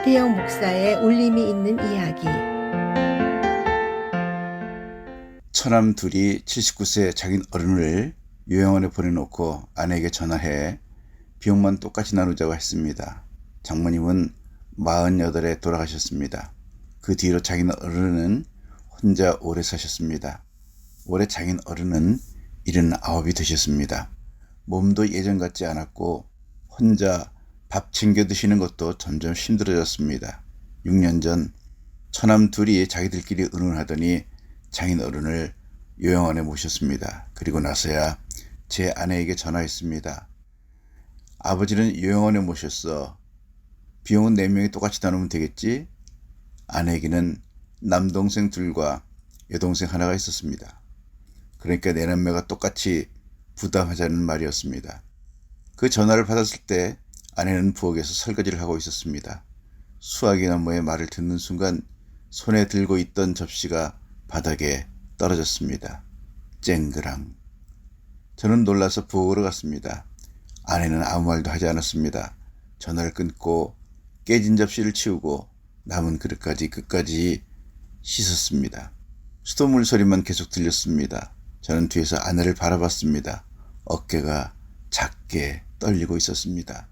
박혜영 목사의 울림이 있는 이야기. 처남 둘이 79세 자기 어른을 요양원에 보내놓고 아내에게 전화해 비용만 똑같이 나누자고 했습니다. 장모님은 48에 돌아가셨습니다. 그 뒤로 자기 어른은 혼자 오래 사셨습니다. 올해 자기 어른은 79이 되셨습니다. 몸도 예전 같지 않았고 혼자 밥 챙겨 드시는 것도 점점 힘들어졌습니다. 6년 전 처남 둘이 자기들끼리 의논하더니 장인 어른을 요양원에 모셨습니다. 그리고 나서야 제 아내에게 전화했습니다. 아버지는 요양원에 모셨어. 비용은 4명이 똑같이 나누면 되겠지? 아내에게는 남동생 둘과 여동생 하나가 있었습니다. 그러니까 내 남매가 똑같이 부담하자는 말이었습니다. 그 전화를 받았을 때 아내는 부엌에서 설거지를 하고 있었습니다. 수화기 나무의 말을 듣는 순간 손에 들고 있던 접시가 바닥에 떨어졌습니다. 쨍그랑. 저는 놀라서 부엌으로 갔습니다. 아내는 아무 말도 하지 않았습니다. 전화를 끊고 깨진 접시를 치우고 남은 그릇까지 끝까지 씻었습니다. 수돗물 소리만 계속 들렸습니다. 저는 뒤에서 아내를 바라봤습니다. 어깨가 작게 떨리고 있었습니다.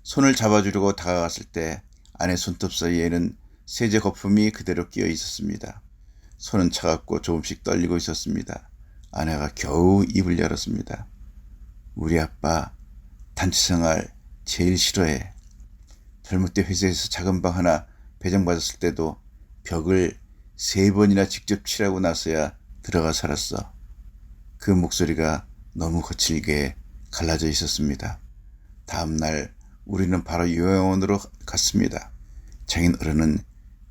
손을 잡아주려고 다가갔을 때 아내 손톱 사이에는 세제 거품이 그대로 끼어 있었습니다. 손은 차갑고 조금씩 떨리고 있었습니다. 아내가 겨우 입을 열었습니다. 우리 아빠 단체생활 제일 싫어해. 젊을 때 회사에서 작은 방 하나 배정받았을 때도 벽을 3번이나 직접 칠하고 나서야 들어가 살았어. 그 목소리가 너무 거칠게 갈라져 있었습니다. 다음 날 우리는 바로 요양원으로 갔습니다. 장인 어른은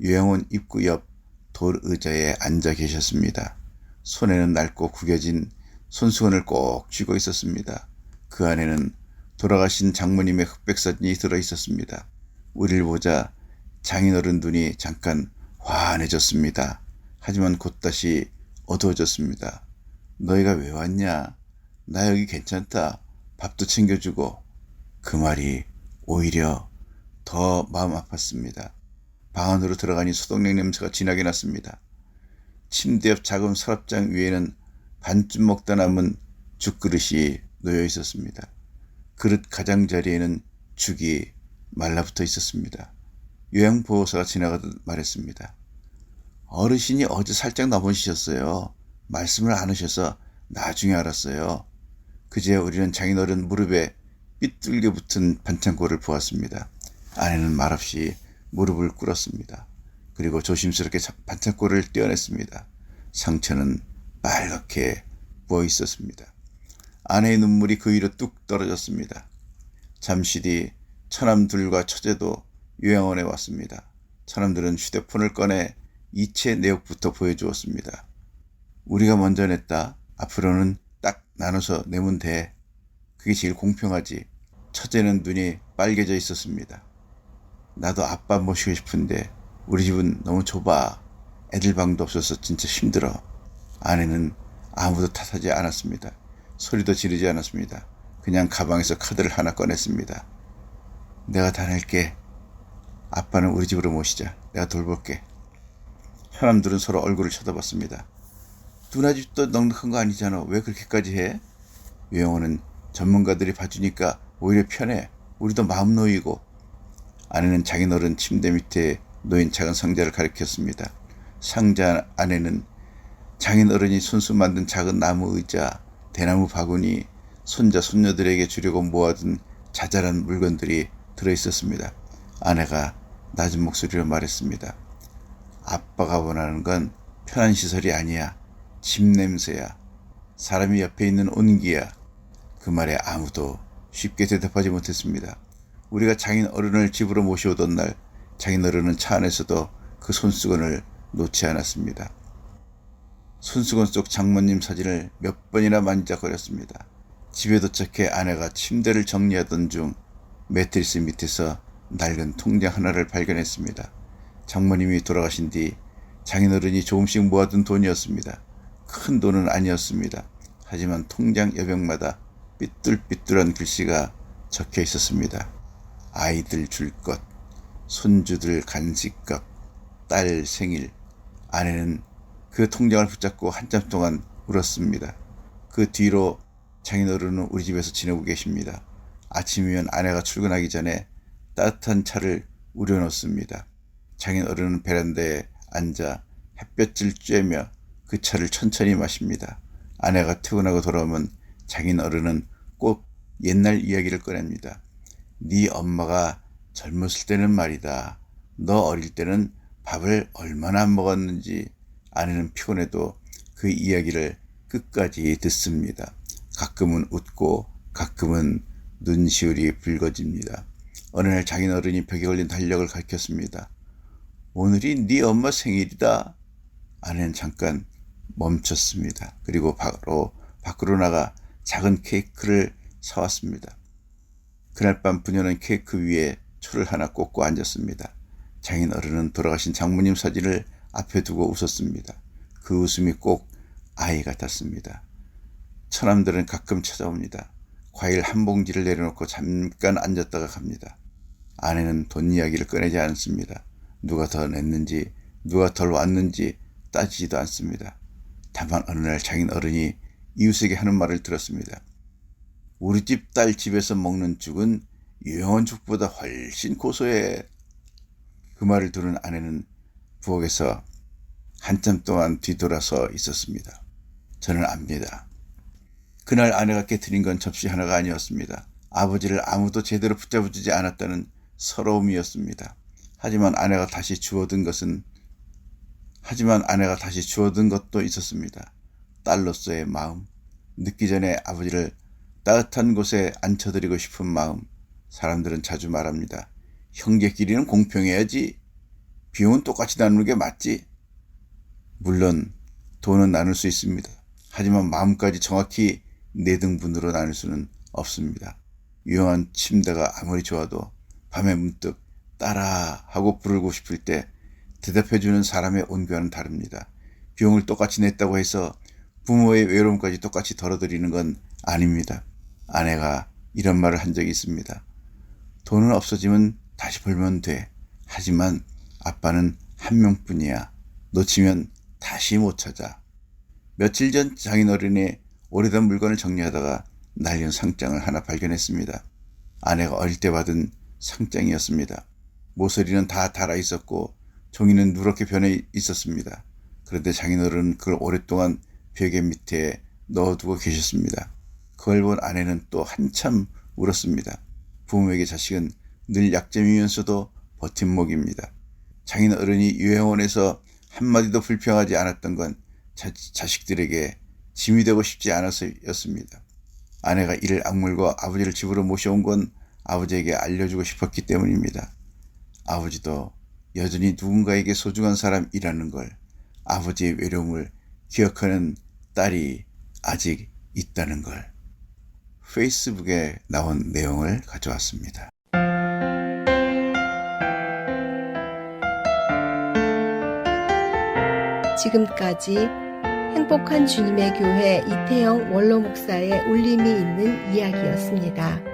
요양원 입구 옆 돌 의자에 앉아 계셨습니다. 손에는 낡고 구겨진 손수건을 꼭 쥐고 있었습니다. 그 안에는 돌아가신 장모님의 흑백 사진이 들어 있었습니다. 우리를 보자 장인 어른 눈이 잠깐 환해졌습니다. 하지만 곧 다시 어두워졌습니다. 너희가 왜 왔냐? 나 여기 괜찮다. 밥도 챙겨주고. 그 말이 오히려 더 마음 아팠습니다. 방 안으로 들어가니 소독약 냄새가 진하게 났습니다. 침대 옆 작은 서랍장 위에는 반쯤 먹다 남은 죽그릇이 놓여 있었습니다. 그릇 가장자리에는 죽이 말라붙어 있었습니다. 요양보호사가 지나가듯 말했습니다. 어르신이 어제 살짝 넘어지셨어요. 말씀을 안 하셔서 나중에 알았어요. 그제 우리는 장인어른 무릎에 삐뚤게 붙은 반창고를 보았습니다. 아내는 말없이 무릎을 꿇었습니다. 그리고 조심스럽게 반창고를 떼어냈습니다. 상처는 빨갛게 부어 있었습니다. 아내의 눈물이 그 위로 뚝 떨어졌습니다. 잠시 뒤 처남들과 처제도 요양원에 왔습니다. 처남들은 휴대폰을 꺼내 이체 내역부터 보여주었습니다. 우리가 먼저 냈다. 앞으로는 딱 나눠서 내면 돼. 그게 제일 공평하지. 처제는 눈이 빨개져 있었습니다. 나도 아빠 모시고 싶은데 우리 집은 너무 좁아. 애들 방도 없어서 진짜 힘들어. 아내는 아무도 탓하지 않았습니다. 소리도 지르지 않았습니다. 그냥 가방에서 카드를 하나 꺼냈습니다. 내가 다 낼게. 아빠는 우리 집으로 모시자. 내가 돌볼게. 사람들은 서로 얼굴을 쳐다봤습니다. 누나 집도 넉넉한 거 아니잖아. 왜 그렇게까지 해? 요양원은 전문가들이 봐주니까 오히려 편해. 우리도 마음 놓이고. 아내는 장인어른 침대 밑에 놓인 작은 상자를 가리켰습니다. 상자 안에는 장인어른이 손수 만든 작은 나무 의자, 대나무 바구니, 손자 손녀들에게 주려고 모아둔 자잘한 물건들이 들어있었습니다. 아내가 낮은 목소리로 말했습니다. 아빠가 원하는 건 편한 시설이 아니야. 집 냄새야. 사람이 옆에 있는 온기야. 그 말에 아무도 쉽게 대답하지 못했습니다. 우리가 장인 어른을 집으로 모셔오던 날 장인 어른은 차 안에서도 그 손수건을 놓지 않았습니다. 손수건 속 장모님 사진을 몇 번이나 만지작거렸습니다. 집에 도착해 아내가 침대를 정리하던 중 매트리스 밑에서 낡은 통장 하나를 발견했습니다. 장모님이 돌아가신 뒤 장인어른이 조금씩 모아둔 돈이었습니다. 큰 돈은 아니었습니다. 하지만 통장 여백마다 삐뚤삐뚤한 글씨가 적혀 있었습니다. 아이들 줄 것, 손주들 간식값, 딸 생일. 아내는 그 통장을 붙잡고 한참 동안 울었습니다. 그 뒤로 장인어른은 우리 집에서 지내고 계십니다. 아침이면 아내가 출근하기 전에 따뜻한 차를 우려놓습니다. 장인어른은 베란다에 앉아 햇볕을 쬐며 그 차를 천천히 마십니다. 아내가 퇴근하고 돌아오면 장인어른은 꼭 옛날 이야기를 꺼냅니다. 네 엄마가 젊었을 때는 말이다. 너 어릴 때는 밥을 얼마나 안 먹었는지. 아내는 피곤해도 그 이야기를 끝까지 듣습니다. 가끔은 웃고 가끔은 눈시울이 붉어집니다. 어느 날 장인어른이 벽에 걸린 달력을 가리켰습니다. 오늘이 네 엄마 생일이다. 아내는 잠깐 멈췄습니다. 그리고 바로 밖으로 나가 작은 케이크를 사왔습니다. 그날 밤 부녀는 케이크 위에 초를 하나 꽂고 앉았습니다. 장인어른은 돌아가신 장모님 사진을 앞에 두고 웃었습니다. 그 웃음이 꼭 아이 같았습니다. 처남들은 가끔 찾아옵니다. 과일 한 봉지를 내려놓고 잠깐 앉았다가 갑니다. 아내는 돈 이야기를 꺼내지 않습니다. 누가 더 냈는지 누가 덜 왔는지 따지지도 않습니다. 다만 어느 날 장인어른이 이웃에게 하는 말을 들었습니다. 우리 집 딸 집에서 먹는 죽은 유영원 죽보다 훨씬 고소해. 그 말을 들은 아내는 부엌에서 한참 동안 뒤돌아서 있었습니다. 저는 압니다. 그날 아내가 깨트린 건 접시 하나가 아니었습니다. 아버지를 아무도 제대로 붙잡아주지 않았다는 서러움이었습니다. 하지만 아내가 다시 주워든 것도 있었습니다. 딸로서의 마음, 늦기 전에 아버지를 따뜻한 곳에 앉혀드리고 싶은 마음. 사람들은 자주 말합니다. 형제끼리는 공평해야지. 비용은 똑같이 나누는 게 맞지. 물론 돈은 나눌 수 있습니다. 하지만 마음까지 정확히 네 등분으로 나눌 수는 없습니다. 유용한 침대가 아무리 좋아도 밤에 문득 딸아 하고 부르고 싶을 때 대답해주는 사람의 온교와는 다릅니다. 비용을 똑같이 냈다고 해서 부모의 외로움까지 똑같이 덜어드리는 건 아닙니다. 아내가 이런 말을 한 적이 있습니다. 돈은 없어지면 다시 벌면 돼. 하지만 아빠는 한 명뿐이야. 놓치면 다시 못 찾아. 며칠 전 장인어른의 오래된 물건을 정리하다가 날린 상장을 하나 발견했습니다. 아내가 어릴 때 받은 상장이었습니다. 모서리는 다 닳아 있었고 종이는 누렇게 변해 있었습니다. 그런데 장인어른은 그걸 오랫동안 벽에 밑에 넣어두고 계셨습니다. 그걸 본 아내는 또 한참 울었습니다. 부모에게 자식은 늘 약점이면서도 버팀목입니다. 장인어른이 요양원에서 한마디도 불평하지 않았던 건 자식들에게 짐이 되고 싶지 않아서였습니다. 아내가 이를 악물고 아버지를 집으로 모셔온 건 아버지에게 알려주고 싶었기 때문입니다. 아버지도 여전히 누군가에게 소중한 사람이라는 걸, 아버지의 외로움을 기억하는 딸이 아직 있다는 걸. 페이스북에 나온 내용을 가져왔습니다. 지금까지 행복한 주님의 교회 이태영 원로 목사의 울림이 있는 이야기였습니다.